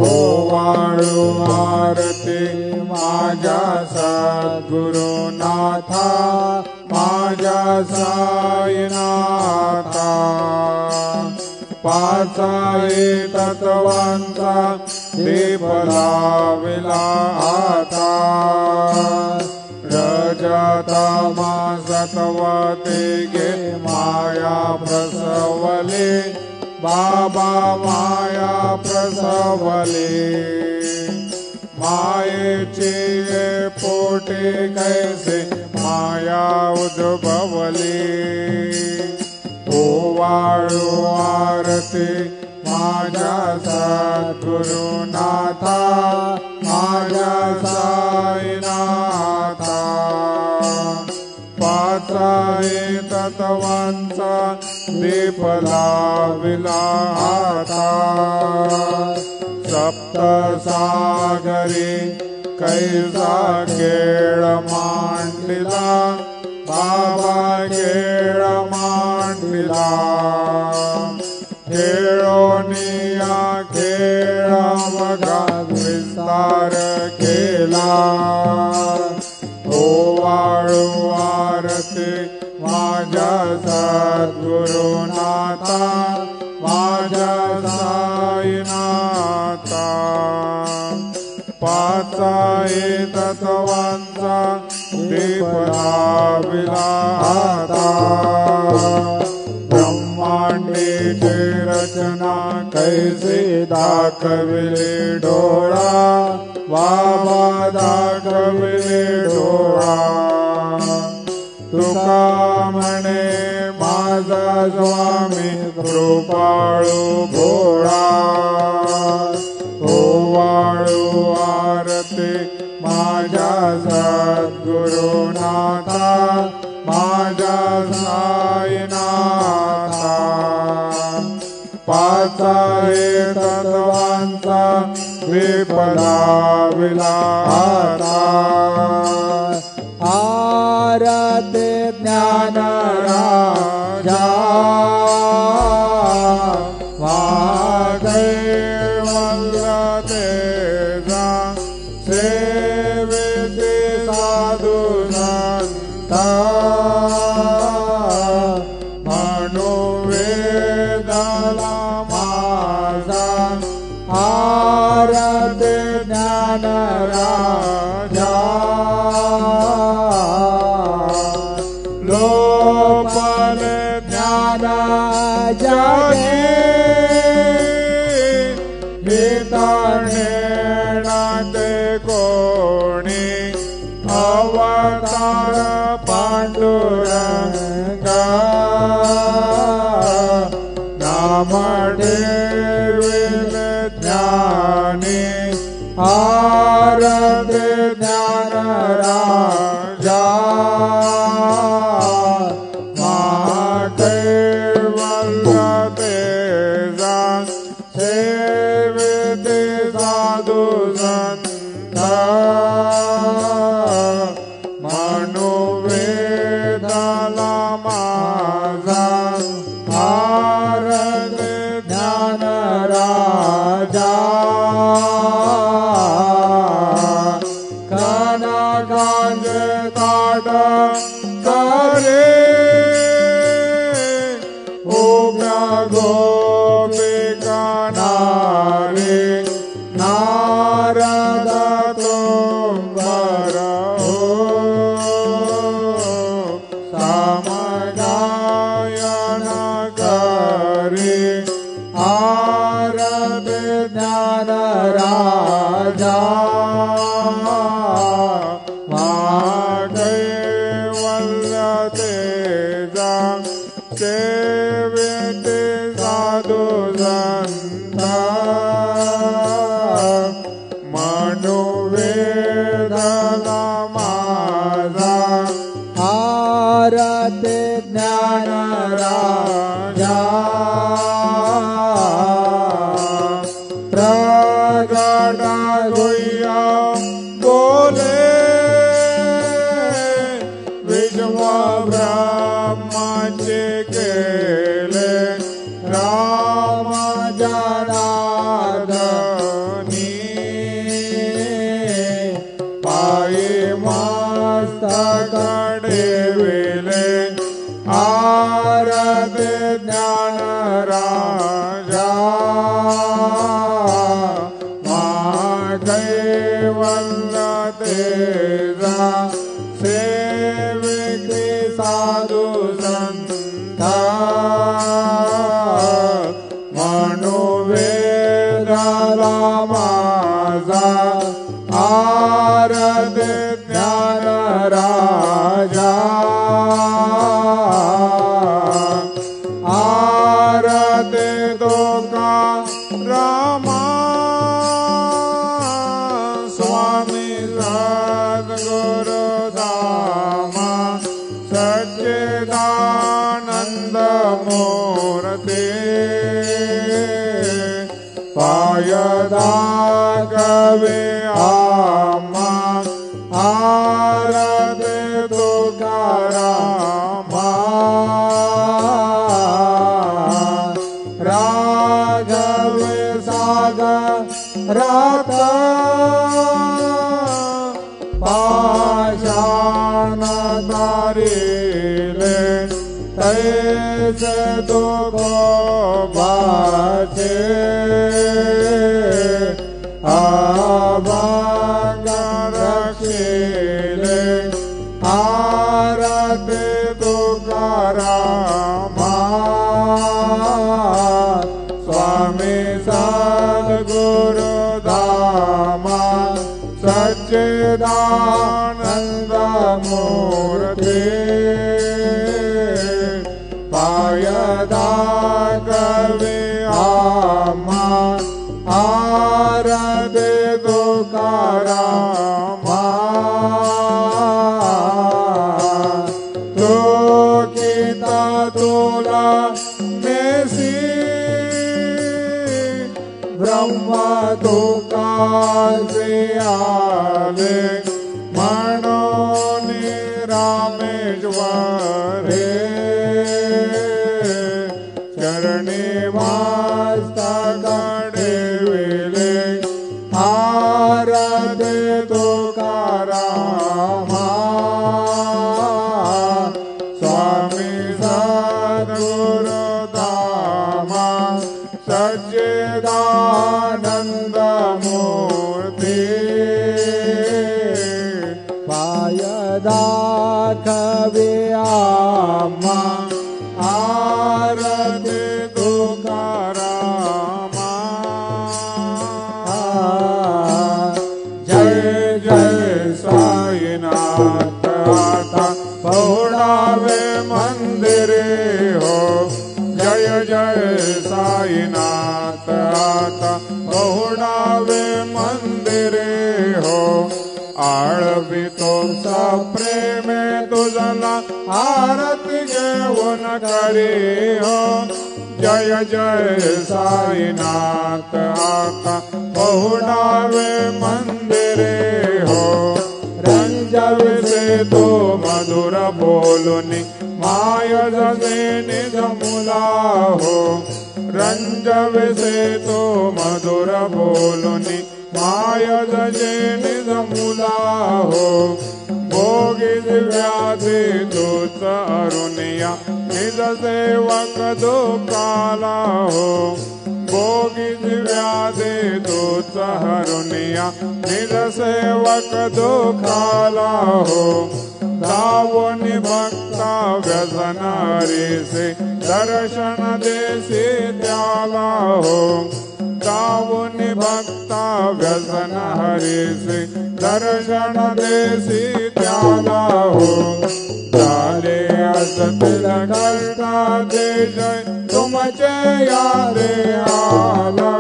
ओवाळू आरती माझ्या सद्गुरुनाथा माझ्या साईनाथा पाचाई तत्वांचा दीप लाविला आता रजतमा सत्वते गे माया प्रसवले बाबा माया प्रसवले मायेचे पोटे कैसे माया उद्भवली ओवाळू आरती माझ्या सद्गुरुनाथा माझ्या साईनाथा पाचाई तत्वांचा दीप लाविला आता सप्त सागरी कैसा खेळ मांडला बाबा खेळ मांडला खेळोनिया खेळ मगा विस्तार केला ओवाळू आरती माझ्या सद्गुरुनाथा माझ्या साईनाथा पाचाई तत्वांचा दीप लाविला आता ब्रह्मांडीची रचना कैसे दाखविले डोळा बाबा दाखविले डोळा तुका म्हणे माझा स्वामी कृपाळू भोळा ओवाळू आरती माझ्या सद्गुरुनाथा माझ्या साईनाथा पाचाई तत्वांचा दीप लाविला आता आरती ज्ञान राजा वादैवल्लतेजा सेविते साधु संता मनोवेदला माझा आरती ज्ञान राजा लोपल ज्ञान जागे हिताणेणाते कोणी अवतार पांडुरंगा नामदेविल ज्ञानी आरती ज्ञान राजा महाकैवल्यतेजा सेविते साधु संता मनोवेदला माझा आरती ज्ञान राजा कनकांज ताट करे उभ्या गोपिका नारे नारद तुंबर हो समगायन करे आरती ज्ञान राजा महाकैवल्यतेजा सेविते साधु संता मनोवेदला माझा आरती ज्ञान राजा प्रगट गुह्य बोले विश्व ब्रह्माचे केले राम जनार्दनी पायी मस्तकडे विले आरती ज्ञान राजा कैवल्य तेजा सेविकी साधु संत मनुवेदाला माझा आरती ज्ञान राजा आरती तुका रामा स्वामी सद्गुरु धामा सच्चिदानंद मूर्ति पायदा कवे आमा आरती तुकारामा राघव सागरात पाषाण तारिले तैसे तुको बाचे अभंग रक्षिले आरती तुकारामा स्वामी सद्गुरु धामा सच्चिदानंद मूर्ति पायदा कवे आमा आरती तुकारामा तुकिता तुला मेसी ब्रह्म तुकासे आले म्हणून रामेश्वरे चरणी मस्तकडे विले आरती तुकारामा स्वामी सद्गुरु धामा सच्चिदानंद मूर्ति पायदा कवे आमा आरती तुकारामा जय जय साईनाथ आता पहुड़ावे मंदिरे हो जय जय साईनाथ आता पहुड़ावे मंदिरे हो आळवी तो प्रेम तुझला आरती घेऊन करे हो जय जय साईनाथ आता पहुड़ावे मंदिरे हो रंजवे से तो मधुर बोलुनी माय जसे निज मुला हो रंजवे से तो मधुर बोलुनी माय जसे निज मुला हो भोगी व्याधी दूत अरुणिया निज सेवक दो काला हो भोगी व्याधी दूत अरुणिया निज सेवक दो काला हो दावोनि भक्ता व्यसन हरि से दर्शन देसी त्याला हो दावोनि भक्ता व्यसन हरि से दर्शन देसी त्याला हो चाले असतिल कष्टा दे जय तुमचे यादे आला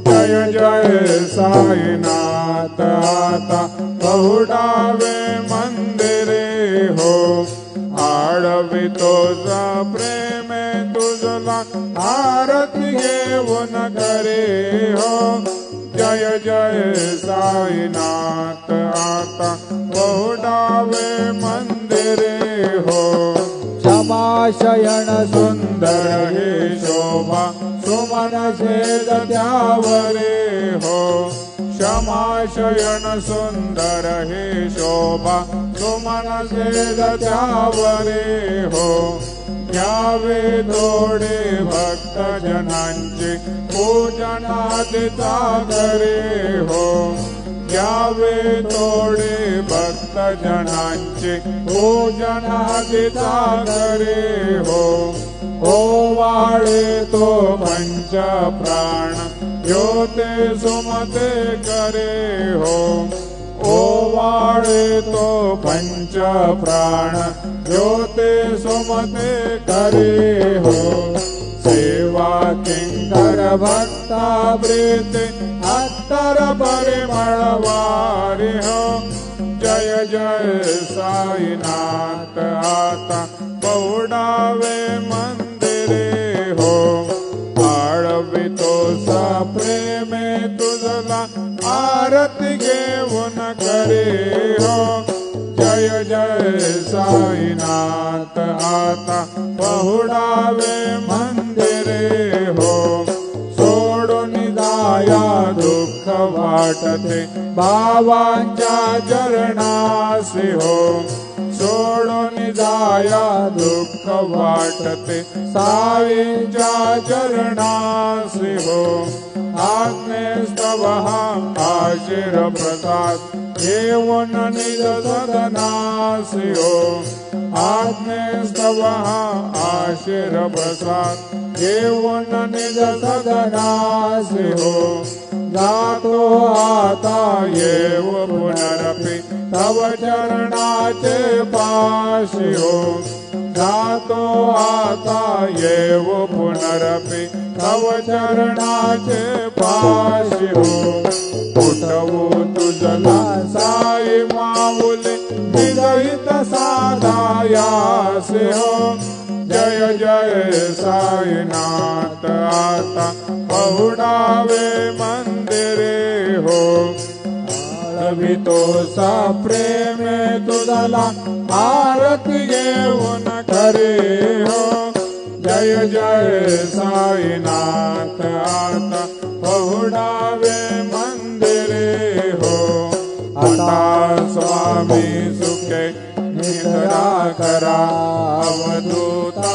जय जय साईनाथ आता पहुड़ावे मंदिरे हो आळवी तोजा प्रेम तुझला आरती घेऊन करे हो जय जय साईनाथ आता पहुड़ावे मंदिरे हो क्षमाशयन सुंदर हे शोभा सुमन शेज त्यावरे हो क्षमाशयन सुंदर हे शोभा सुमन शेज त्यावरे हो घ्यावे थोडे भक्त जनांचे पूजनादिता करे हो घ्यावे थोडे भक्त जनांचे पूजनादिता करे हो ओवाळे तो पंच प्राण योते सुमते करे हो ओवाळे तो पंच प्राण योते सुमते करे हो सेवा किंकर भक्ता प्रीते अत्तर परिमळवारे हो जय जय साईनाथ आता पौडावे मंदिरे हो आळवितो सा प्रेमे तुझला आरती घेऊन करे हो जय जय साईनाथ आता पहुडावे मंदिरे हो सोडून जाया दुःख वाटते भावांच्या चरणासी हो सोडून जाया दुःख वाटते साईंच्या चरणासी हो आज्ञेस्तव आशीर प्रसाद येऊन निज सदनासी हो आज्ञेस्तव आशीर प्रसाद येऊन निज सदनासी हो जातो आता येव पुनरपि तव चरणाचे पाशी हो जातो आता येव पुनरपि तव चरणाचे पाशी हो उठवू तुझला साई माऊली विजयित साधायासे हो जय जय साईनाथ आता पहुडावे मंदिरे हो आळवितो सा प्रेमे तुझला आरती घेऊन करे हो जय जय साईनाथ आता पहुडावे मंदिरे हो आता स्वामी सुखे निद्रा करा अवधूता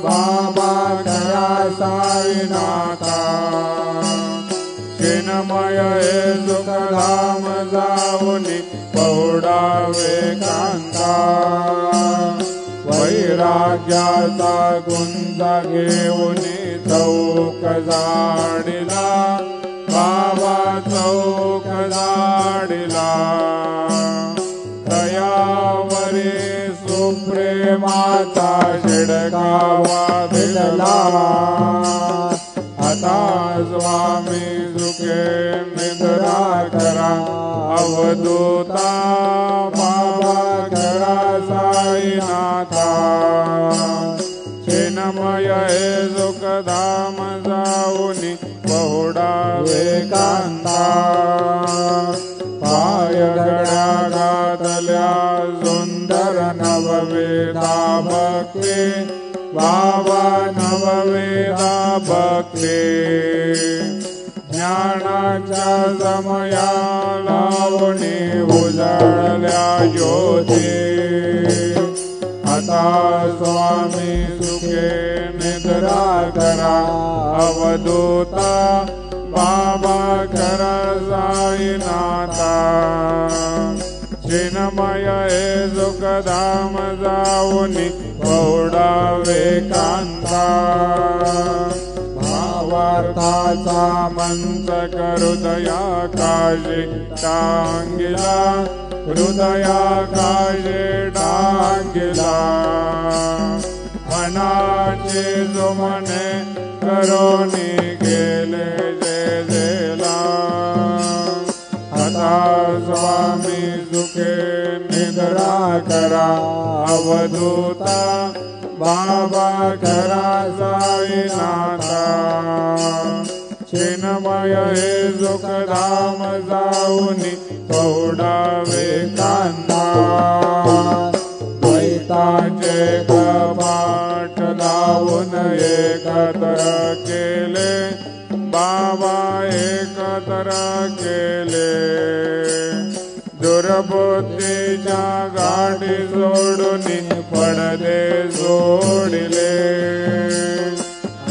बाबा करा साईनाथा चिन्मय हे सुखधाम जाऊनी पौडावे कांता वैराग्याचा गुंजा घेऊनी चौक जाडिला बाबा चौक जाडिला दयावरे सुप्रेमाचा शिडकावा दिला आता स्वामी सुखे निद्रा करा अवधूता बाबा करा साईनाथा चिन्मय हे सुखधाम जाऊनी पहुडावे कांता पाय गड्या घातल्या सुंदर नववेदा भक्ती बाबा नववेदा भक्ती ज्ञानाच्या समया लावणी उजळल्या ज्योती आता स्वामी सुखे निद्रा करा अवधूता बाबा करा साईनाथा चिन्मय हे सुखधाम जाऊनी पौडावे कांता भावार्थाचा मंचक हृदया काशी टांगिला हृदया काशी टांगिला मनाचे जुमने करोनी गेले जे जेला आता स्वामी सुखे निद्रा करा अवधूता बाबा करा साईनाथा चिन्मय हे सुखधाम जाऊनी पौडावे कांता द्वैताचे कृपा एकत्र केले बाबा एकत्र केले दुर्बुद्धीच्या गाठी सोडून पडदे सोडले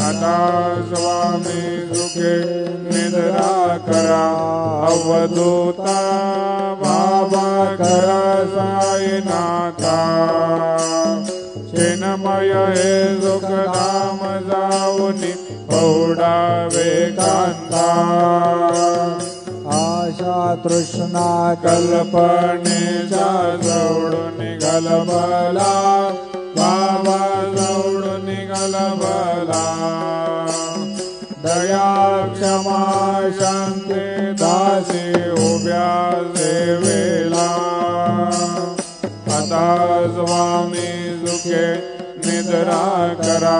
आता स्वामी सुखे निद्रा करा अवधूता बाबा करा साईनाथा चिन्मय हे सुखधाम जाऊन पौडावे कांता आशा तृष्णा कल्पनेच्या जोडून गलबला बाबा जोडून गलबला दया क्षमा शांती दासी उभ्या सेवेला आता स्वामी सुखे निद्रा करा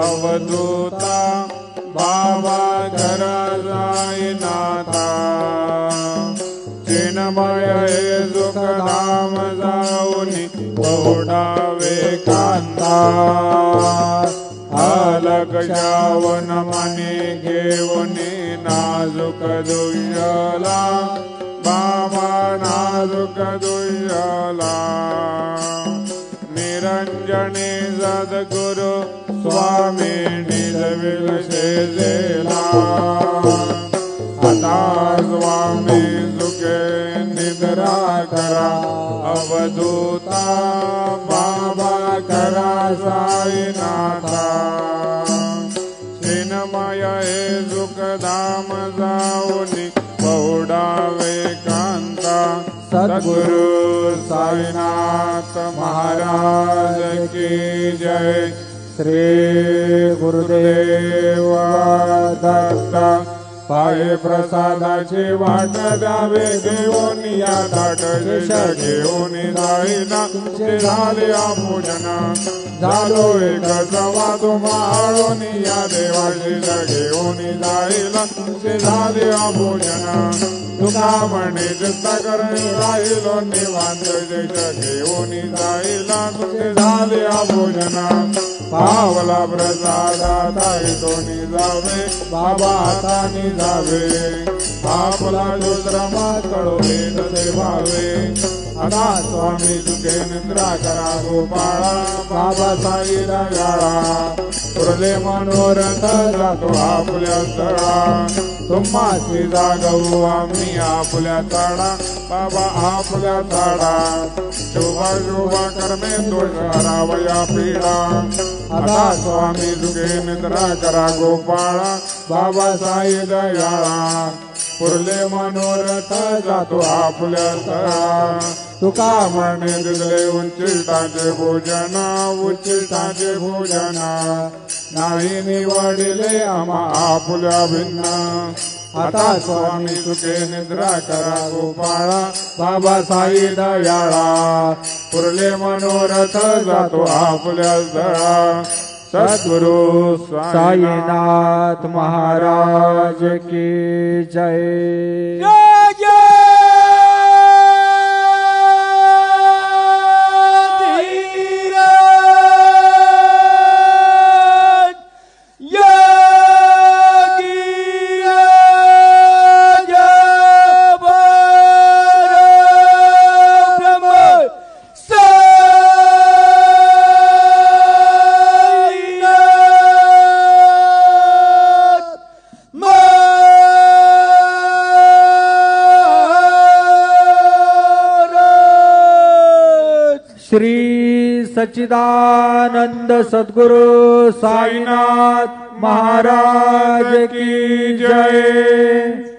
अवधूता बाबा करा साईनाथा चिन्मय हे सुखधाम जाऊन पौडावे कांता अलग श्रावण मने घेऊन नाजुक दुय्यला बाबा नाजुक दुय्यला निरंजनी सद्गुरु स्वामी निजविल शेजेला आता स्वामी सुखे निद्रा करा अवधूता बाबा करा साईनाथा चिन्मय हे सुखधाम जाऊन पौडावे कांता सद्गुरु साईनाथ महाराज की जय श्री गुरुदेव दत्त पाये प्रसादाची वाट द्यावे घेऊन या ताट शिष घेऊन जाईना तुमचे झाले पूजन झालो एक जवा तुम्हाळून या देवा शिष घेऊन जाईला तुमचे झाले पूजन तुका म्हणे चित्त करणी राहिलो निवांत शिष घेऊन जाईला तुमचे झाले पूजन पावला प्रसादाता दोन्ही जावे बाबा हातानी जावे आपला दुसरा कळोले तसे भावे आता स्वामी सुखे निद्रा करा गोपाळा बाबा साईला गाळा पुरले मनोरथ जातो आपल्या तळा तुम्हाची जागवू आम्ही आपल्या ताडा बाबा आपल्या ताडा शोभा शोभा कर्मे दोष हरावया पीडा आता स्वामी सुखे निद्रा करा गोपाळा बाबा साई दयाळा पुरले मनोरथ जातो आपल्या तळा तुका म्हणे दिले उच्चिष्टाचे भोजन उच्चिष्टाचे भोजन नाही निवडिले आम्हा आपल्या भिन्न आता स्वामी सुखे निद्रा करा गोपाळा बाबा साई दयाळा पुरले मनोरथ जातो आपल्या तळा सद्गुरु साईनाथ महाराज की जय जय श्री सच्चिदानंद सद्गुरु साईनाथ महाराज की जय।